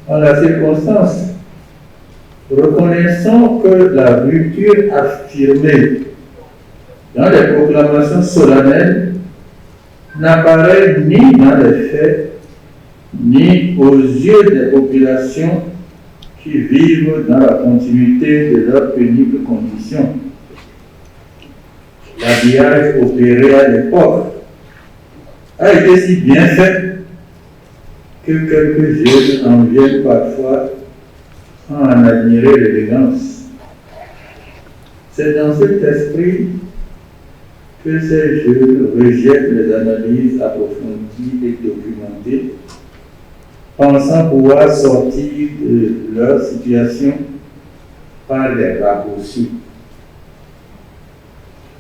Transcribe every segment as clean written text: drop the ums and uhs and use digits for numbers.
En la circonstance, reconnaissons que la rupture affirmée dans les proclamations solennelles n'apparaît ni dans les faits, ni aux yeux des populations qui vivent dans la continuité de leurs pénibles conditions. L'habillage opéré à l'époque a été si bien fait que quelques jeunes en viennent parfois à en admirer l'élégance. C'est dans cet esprit que ces jeunes rejettent les analyses approfondies et documentées, pensant pouvoir sortir de leur situation par des raccourcis.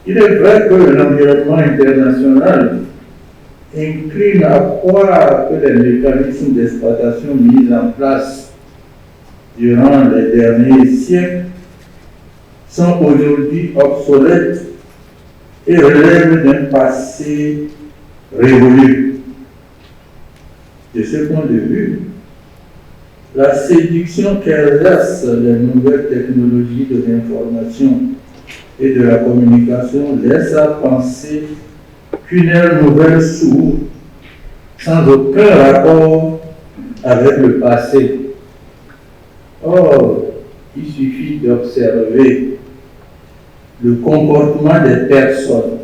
Il est vrai que l'environnement international incline à croire que les mécanismes d'exploitation mis en place durant les derniers siècles sont aujourd'hui obsolètes et relèvent d'un passé révolu. De ce point de vue, la séduction qu'exercent les nouvelles technologies de l'information et de la communication laisse à penser qu'une ère nouvelle s'ouvre sans aucun rapport avec le passé. Or, il suffit d'observer le comportement des personnes,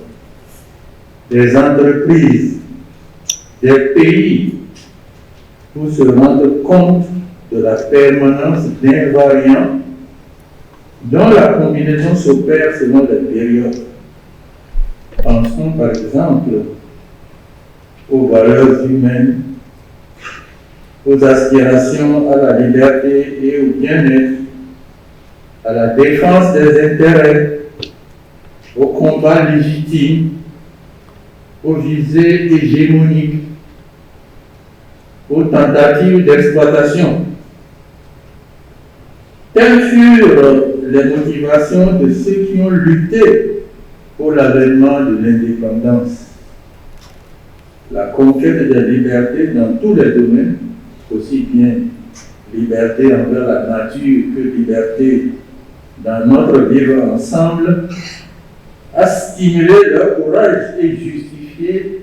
des entreprises, des pays pour se rendre compte de la permanence d'invariants dont la combinaison s'opère selon les périodes. Pensons par exemple aux valeurs humaines, aux aspirations à la liberté et au bien-être, à la défense des intérêts, aux combats légitimes, aux visées hégémoniques, aux tentatives d'exploitation. Telles furent les motivations de ceux qui ont lutté pour l'avènement de l'indépendance. La conquête des libertés dans tous les domaines, aussi bien liberté envers la nature que liberté dans notre vivre ensemble, a stimulé leur courage et justifié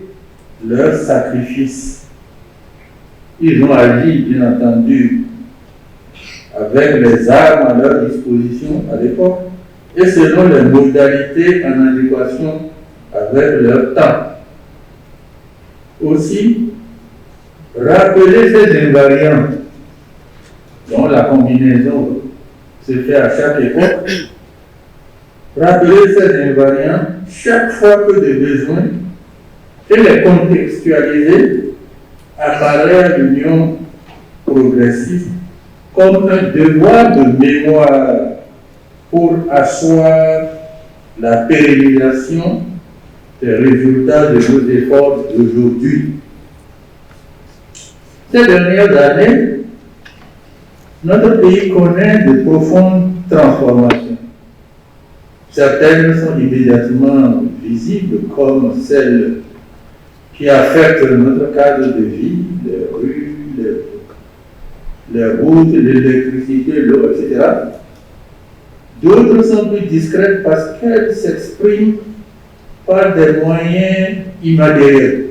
leur sacrifice. Ils ont agi, bien entendu, avec les armes à leur disposition à l'époque et selon les modalités en adéquation avec leur temps. Aussi, rappeler ces invariants dont la combinaison se fait à chaque époque, rappeler ces invariants chaque fois que de besoin et les contextualiser apparaît à l'union progressiste comme un devoir de mémoire pour asseoir la pérennisation des résultats de nos efforts d'aujourd'hui. Ces dernières années, notre pays connaît de profondes transformations. Certaines sont immédiatement visibles, comme celles qui affectent notre cadre de vie, les rues, les routes, l'électricité, l'eau, etc. D'autres sont plus discrètes parce qu'elles s'expriment par des moyens immatériels.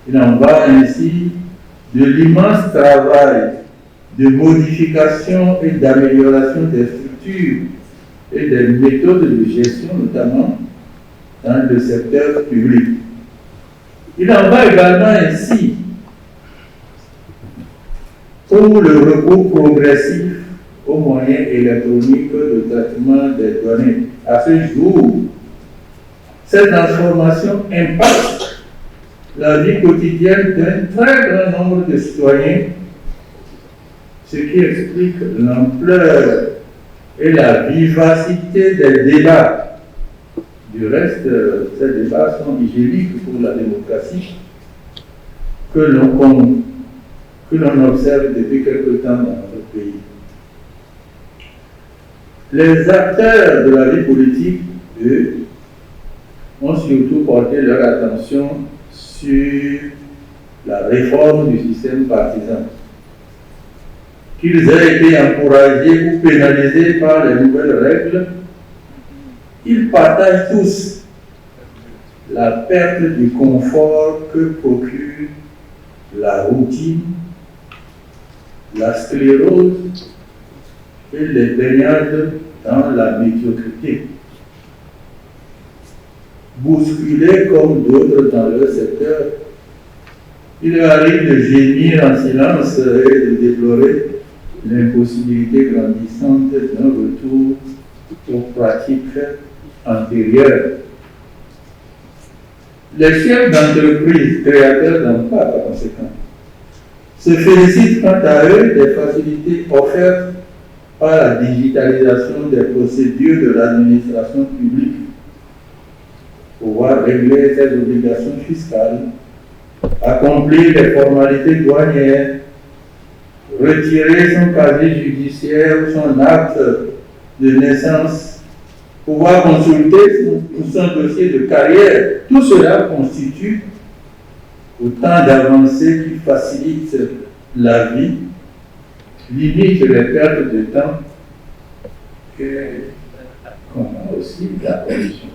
Il en va ainsi de l'immense travail de modification et d'amélioration des structures et des méthodes de gestion, notamment dans le secteur public. Il en va également ainsi pour le recours progressif aux moyens électroniques de traitement des données. À ce jour, cette transformation impacte la vie quotidienne d'un très grand nombre de citoyens, ce qui explique l'ampleur et la vivacité des débats. Du reste, ces débats sont hygiéniques pour la démocratie que l'on observe depuis quelque temps dans notre pays. Les acteurs de la vie politique, eux, ont surtout porté leur attention sur la réforme du système partisan. qu'ils aient été encouragés ou pénalisés par les nouvelles règles, ils partagent tous la perte du confort que procure la routine, la sclérose et les baignades dans la médiocrité. Bousculés comme d'autres dans leur secteur, il arrive de gémir en silence et de déplorer l'impossibilité grandissante d'un retour aux pratiques antérieures. Les chefs d'entreprise, créateurs d'emplois par conséquent, se félicitent quant à eux des facilités offertes par la digitalisation des procédures de l'administration publique, pouvoir régler ses obligations fiscales, accomplir les formalités douanières, retirer son casier judiciaire ou son acte de naissance, pouvoir consulter son dossier de carrière. Tout cela constitue autant d'avancées qui facilitent la vie, limitent les pertes de temps et aussi la pollution.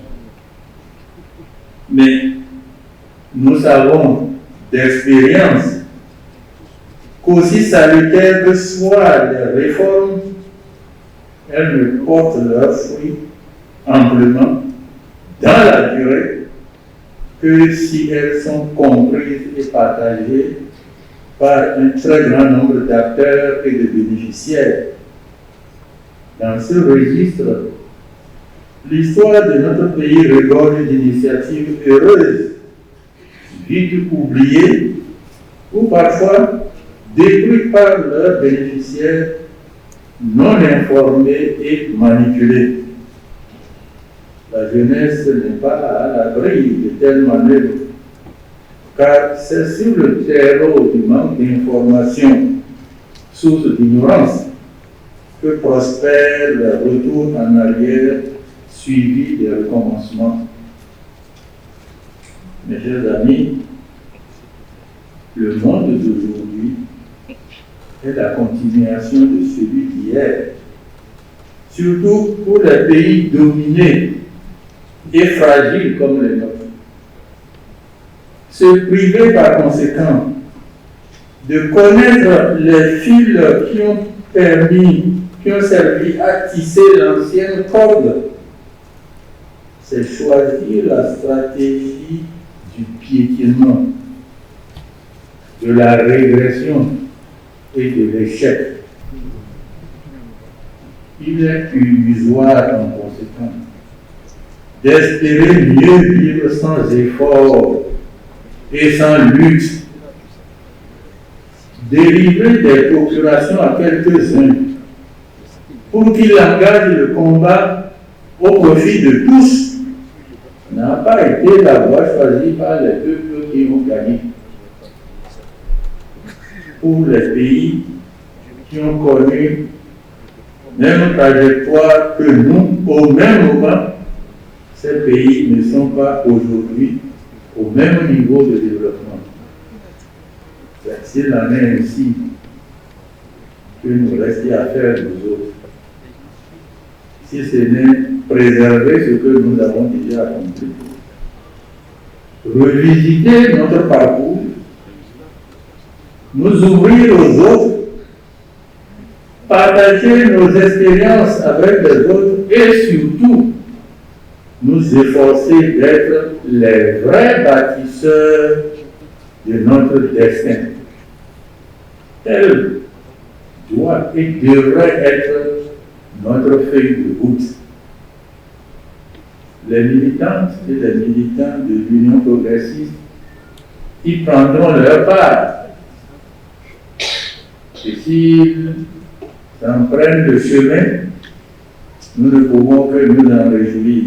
Mais nous savons d'expérience qu'aussi salutaires que soient les réformes, elles ne portent leurs fruits amplement dans la durée que si elles sont comprises et partagées par un très grand nombre d'acteurs et de bénéficiaires. Dans ce registre, l'histoire de notre pays regorge d'initiatives heureuses, vite oubliées ou parfois détruites par leurs bénéficiaires non informés et manipulés. La jeunesse n'est pas à l'abri de telles manœuvres, car c'est sur le terreau du manque d'information, source d'ignorance, que prospère le retour en arrière suivi des recommencements. Mes chers amis, le monde d'aujourd'hui est la continuation de celui d'hier, surtout pour les pays dominés et fragiles comme les nôtres. Se priver par conséquent de connaître les fils qui ont servi à tisser l'ancienne corde, c'est choisir la stratégie du piétinement, de la régression et de l'échec. Il est illusoire en conséquence d'espérer mieux vivre sans effort et sans lutte, délivrer des procurations à quelques-uns pour qu'ils engagent le combat au profit de tous n'a pas été la voie choisie par les peuples qui ont gagné. Pour les pays qui ont connu même trajectoire que nous, au même moment, ces pays ne sont pas aujourd'hui au même niveau de développement. S'il en est ainsi, que nous restait à faire nous autres, si ce n'est préserver ce que nous avons déjà accompli, revisiter notre parcours, nous ouvrir aux autres, partager nos expériences avec les autres et surtout nous efforcer d'être les vrais bâtisseurs de notre destin. Tel doit et devrait être notre feuille de route. Les militantes et les militants de l'Union progressiste y prendront leur part. Et s'ils en prennent le chemin, nous ne pouvons que nous en réjouir.